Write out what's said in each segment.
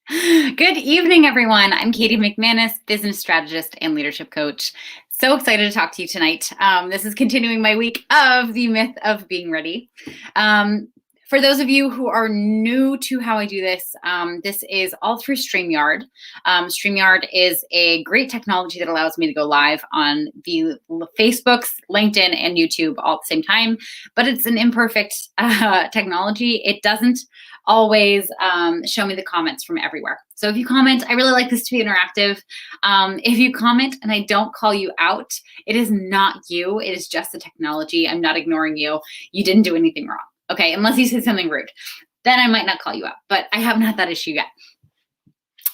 Good evening, everyone. I'm Katie McManus, business strategist and leadership coach. So excited to talk to you tonight. This is continuing my week of the myth of being ready. For those of you who are new to how I do this, this is all through StreamYard. StreamYard is a great technology that allows me to go live on the Facebooks, LinkedIn, and YouTube all at the same time, but it's an imperfect technology. It doesn't always show me the comments from everywhere. So if you comment, I really like this to be interactive. If you comment and I don't call you out, it is not you. It is just the technology. I'm not ignoring you. You didn't do anything wrong. Okay, unless you said something rude. Then I might not call you out, but I haven't had that issue yet.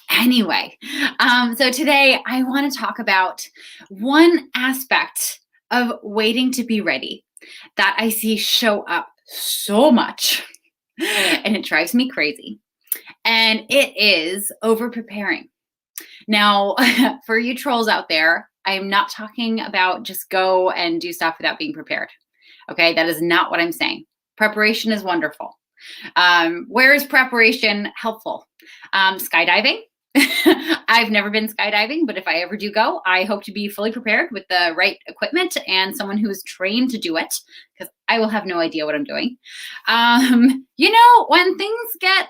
Anyway, so today I want to talk about one aspect of waiting to be ready that I see show up so much, and it drives me crazy. And it is over preparing. Now, for you trolls out there, I'm not talking about just go and do stuff without being prepared. Okay, that is not what I'm saying. Preparation is wonderful. Where is preparation helpful? Skydiving. I've never been skydiving, but if I ever do go, I hope to be fully prepared with the right equipment and someone who is trained to do it, because I will have no idea what I'm doing. When things get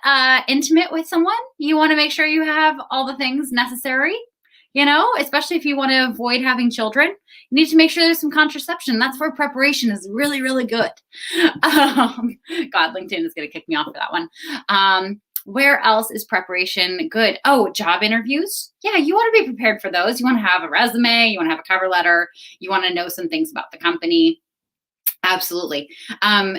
intimate with someone, you want to make sure you have all the things necessary. Especially if you want to avoid having children, you need to make sure there's some contraception. That's where preparation is really, really good. God, LinkedIn is going to kick me off for that one. Where else is preparation good? Oh, job interviews. Yeah, you want to be prepared for those. You want to have a resume. You want to have a cover letter. You want to know some things about the company. Absolutely.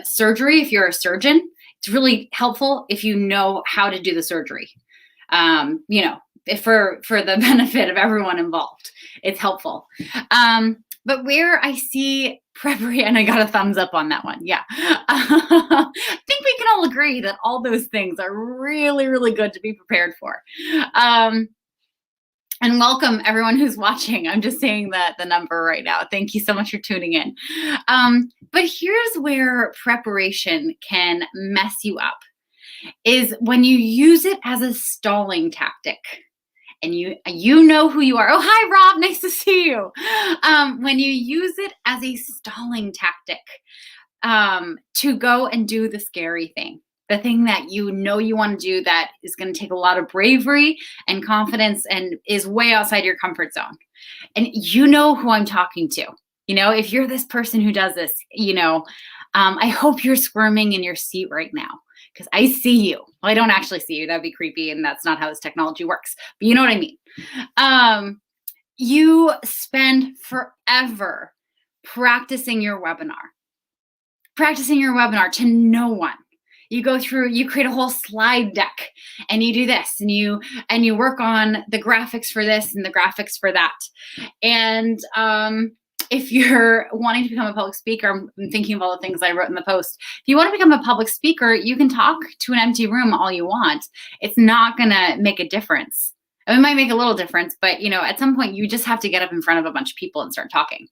Surgery, if you're a surgeon, it's really helpful if you know how to do the surgery. For the benefit of everyone involved, it's helpful. But where I see preparation, and I got a thumbs up on that one. Yeah. I think we can all agree that all those things are really, really good to be prepared for. And welcome everyone who's watching. I'm just saying that the number right now. Thank you so much for tuning in. But here's where preparation can mess you up, is when you use it as a stalling tactic. And you know who you are. Oh, hi, Rob. Nice to see you. When you use it as a stalling tactic to go and do the scary thing, the thing that you know you want to do that is going to take a lot of bravery and confidence and is way outside your comfort zone. And you know who I'm talking to. If you're this person who does this, I hope you're squirming in your seat right now, because I see you. Well, I don't actually see you. That'd be creepy, and that's not how this technology works. But you know what I mean. You spend forever practicing your webinar to no one. You go through, you create a whole slide deck, and you do this, and you work on the graphics for this and the graphics for that. And if you're wanting to become a public speaker, I'm thinking of all the things I wrote in the post. If you want to become a public speaker, you can talk to an empty room all you want. It's not going to make a difference. It might make a little difference, but at some point you just have to get up in front of a bunch of people and start talking.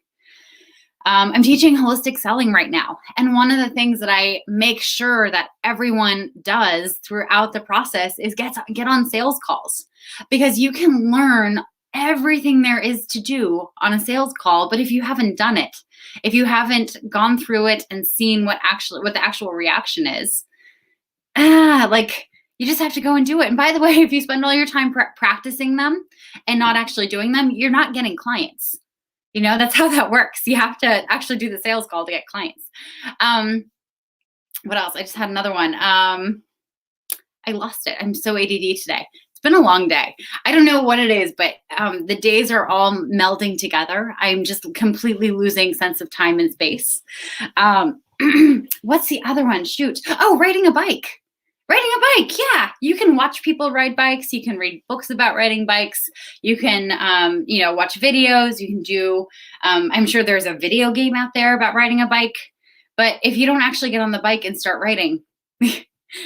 I'm teaching holistic selling right now. And one of the things that I make sure that everyone does throughout the process is get on sales calls, because you can learn everything there is to do on a sales call. But if you haven't done it, if you haven't gone through it and seen what the actual reaction is, you just have to go and do it. And by the way, if you spend all your time practicing them and not actually doing them, you're not getting clients. That's how that works. You have to actually do the sales call to get clients. What else? I just had another one. I lost it. I'm so ADD today. Been a long day. I don't know what it is, but the days are all melding together. I'm just completely losing sense of time and space. What's the other one? Shoot. Oh, riding a bike. Yeah. You can watch people ride bikes. You can read books about riding bikes. You can, watch videos. You can do, I'm sure there's a video game out there about riding a bike. But if you don't actually get on the bike and start riding,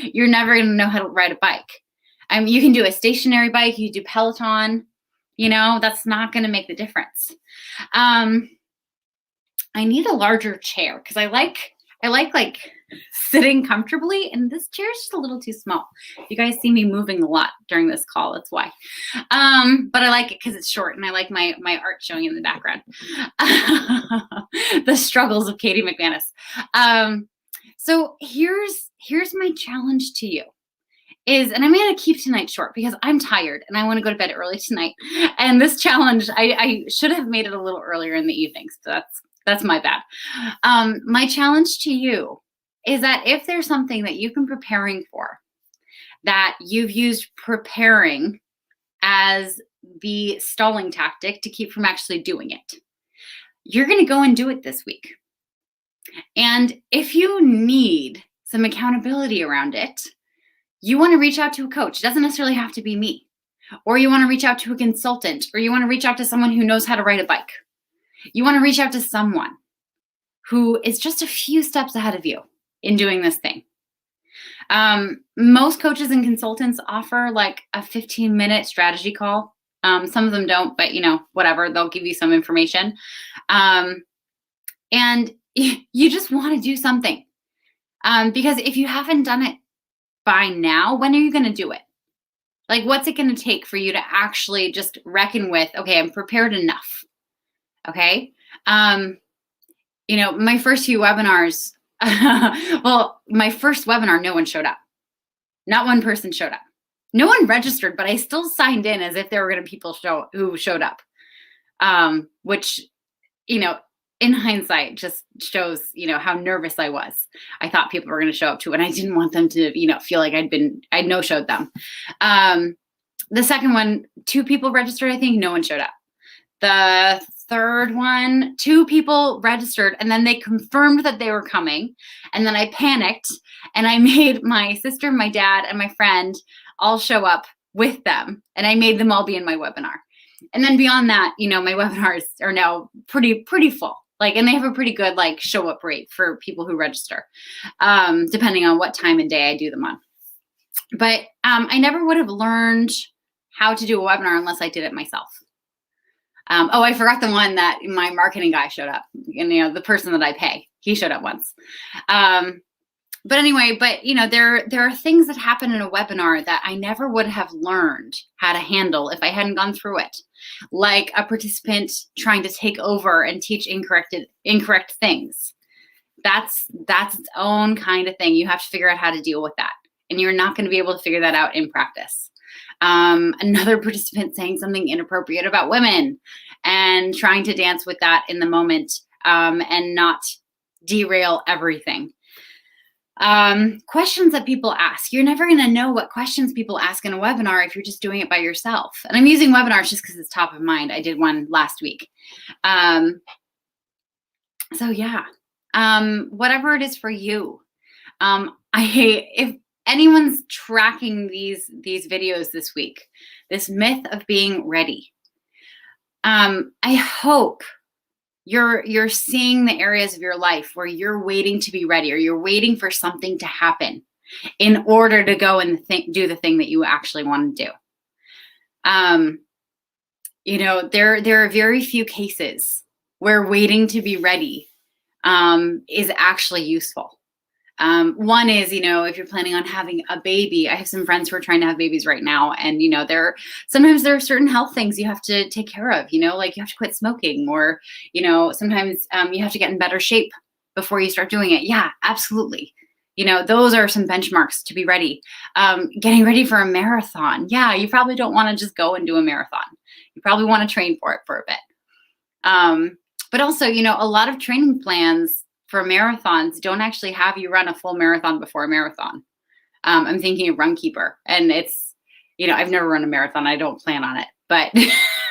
you're never going to know how to ride a bike. You can do a stationary bike, you do Peloton, that's not going to make the difference. I need a larger chair, because I like sitting comfortably, and this chair is just a little too small. You guys see me moving a lot during this call, that's why. But I like it because it's short, and I like my art showing in the background. The struggles of Katie McManus. So here's my challenge to you. And I'm going to keep tonight short because I'm tired and I want to go to bed early tonight. And this challenge, I should have made it a little earlier in the evenings. So that's my bad. My challenge to you is that if there's something that you've been preparing for, that you've used preparing as the stalling tactic to keep from actually doing it, you're going to go and do it this week. And if you need some accountability around it, you want to reach out to a coach. It doesn't necessarily have to be me. Or you want to reach out to a consultant, or you want to reach out to someone who knows how to ride a bike. You want to reach out to someone who is just a few steps ahead of you in doing this thing. Most coaches and consultants offer like a 15-minute strategy call. Some of them don't, but whatever, they'll give you some information. And you just want to do something. Because if you haven't done it by now, when are you going to do it? Like, what's it going to take for you to actually just reckon with, okay, I'm prepared enough. Okay. My first few webinars, well, my first webinar, no one showed up. Not one person showed up. No one registered, but I still signed in as if there were going to be people who showed up. Which, in hindsight, just shows, how nervous I was. I thought people were going to show up too, and I didn't want them to, feel like I'd no-showed them. The second one, 2 people registered, I think. No one showed up. The third one, 2 people registered, and then they confirmed that they were coming. And then I panicked, and I made my sister, my dad, and my friend all show up with them, and I made them all be in my webinar. And then beyond that, my webinars are now pretty full. And they have a pretty good show up rate for people who register, depending on what time and day I do them on. But I never would have learned how to do a webinar unless I did it myself. I forgot the one that my marketing guy showed up, and the person that I pay, he showed up once. But anyway, there are things that happen in a webinar that I never would have learned how to handle if I hadn't gone through it. Like a participant trying to take over and teach incorrect things. That's its own kind of thing. You have to figure out how to deal with that. And you're not going to be able to figure that out in practice. Another participant saying something inappropriate about women and trying to dance with that in the moment, and not derail everything. Questions that people ask. You're never going to know what questions people ask in a webinar if you're just doing it by yourself. And I'm using webinars just because it's top of mind. I did one last week. So yeah, whatever it is for you. If anyone's tracking these videos this week, this myth of being ready, I hope you're seeing the areas of your life where you're waiting to be ready, or you're waiting for something to happen in order to go and do the thing that you actually want to do. There are very few cases where waiting to be ready is actually useful. One is, if you're planning on having a baby. I have some friends who are trying to have babies right now, and sometimes there are certain health things you have to take care of, like you have to quit smoking, or sometimes you have to get in better shape before you start doing it. Yeah, absolutely. Those are some benchmarks to be ready. Getting ready for a marathon. Yeah, you probably don't want to just go and do a marathon. You probably want to train for it for a bit. But also, a lot of training plans for marathons don't actually have you run a full marathon before a marathon. I'm thinking of Runkeeper, and it's, I've never run a marathon. I don't plan on it, but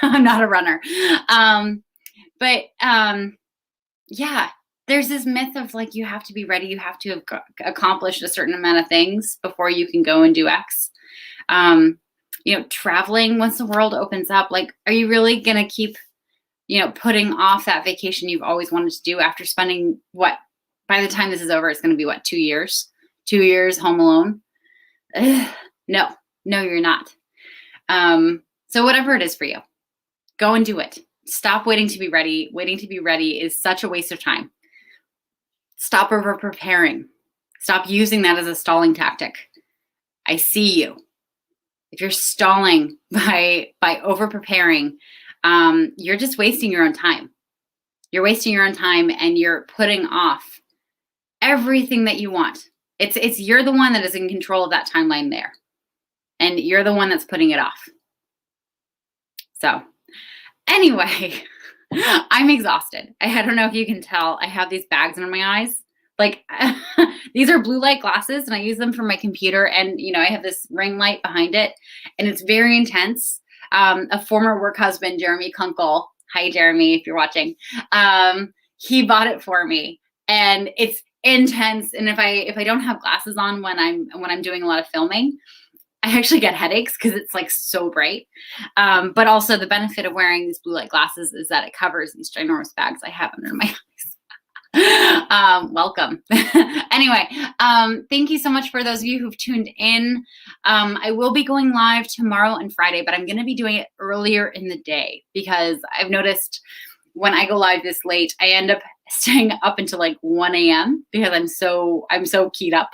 I'm not a runner. Yeah, there's this myth of you have to be ready. You have to have accomplished a certain amount of things before you can go and do X. Traveling, once the world opens up, are you really going to keep putting off that vacation you've always wanted to do after spending by the time this is over, it's going to be 2 years? 2 years home alone? No, you're not. So whatever it is for you, go and do it. Stop waiting to be ready. Waiting to be ready is such a waste of time. Stop over preparing. Stop using that as a stalling tactic. I see you. If you're stalling by over preparing, you're just wasting your own time. You're wasting your own time and you're putting off everything that you want. It's you're the one that is in control of that timeline there. And you're the one that's putting it off. So anyway, I'm exhausted. I don't know if you can tell. I have these bags under my eyes. Like these are blue light glasses and I use them for my computer, and I have this ring light behind it and it's very intense. A former work husband, Jeremy Kunkel, hi Jeremy if you're watching, he bought it for me and it's intense. And if I don't have glasses on when I'm doing a lot of filming, I actually get headaches because it's like so bright. But also the benefit of wearing these blue light glasses is that it covers these ginormous bags I have under my eyes. Welcome. Anyway, thank you so much for those of you who've tuned in. I will be going live tomorrow and Friday, but I'm going to be doing it earlier in the day because I've noticed when I go live this late, I end up staying up until like 1 a.m. because I'm so keyed up.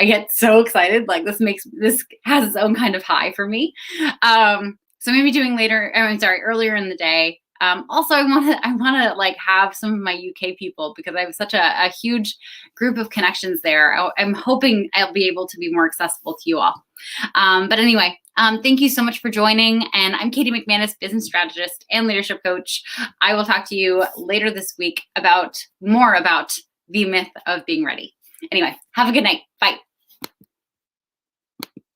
I get so excited. Like this has its own kind of high for me. So maybe doing earlier in the day. Also, I want to like have some of my UK people because I have such a huge group of connections there. I'm hoping I'll be able to be more accessible to you all. But anyway, thank you so much for joining. And I'm Katie McManus, business strategist and leadership coach. I will talk to you later this week about more about the myth of being ready. Anyway, have a good night. Bye.